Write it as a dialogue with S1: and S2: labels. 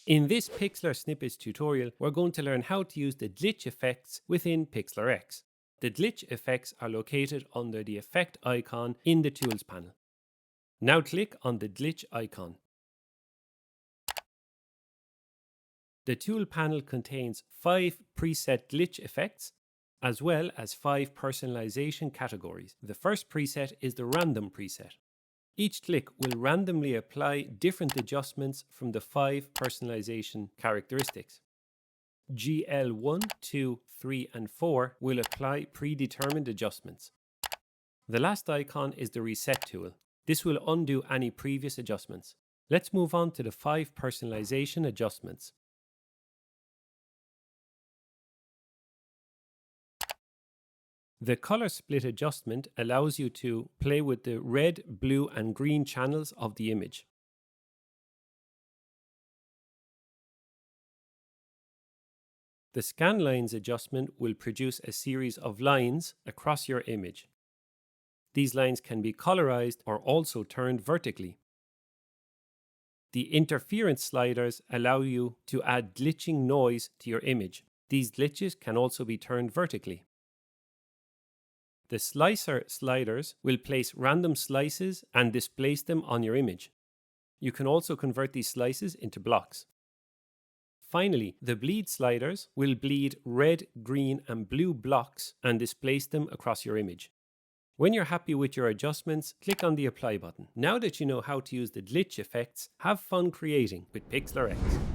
S1: In this Pixlr snippets tutorial, we're going to learn how to use the glitch effects within Pixlr X. The glitch effects are located under the effect icon in the Tools panel. Now click on the glitch icon. The tool panel contains 5 preset glitch effects, as well as 5 personalization categories. The first preset is the random preset. Each click will randomly apply different adjustments from the 5 personalization characteristics. GL1, 2, 3, and 4 will apply predetermined adjustments. The last icon is the reset tool. This will undo any previous adjustments. Let's move on to the 5 personalization adjustments. The color split adjustment allows you to play with the red, blue, and green channels of the image. The scan lines adjustment will produce a series of lines across your image. These lines can be colorized or also turned vertically. The interference sliders allow you to add glitching noise to your image. These glitches can also be turned vertically. The slicer sliders will place random slices and displace them on your image. You can also convert these slices into blocks. Finally, the bleed sliders will bleed red, green, and blue blocks and displace them across your image. When you're happy with your adjustments, click on the Apply button. Now that you know how to use the glitch effects, have fun creating with Pixlr X.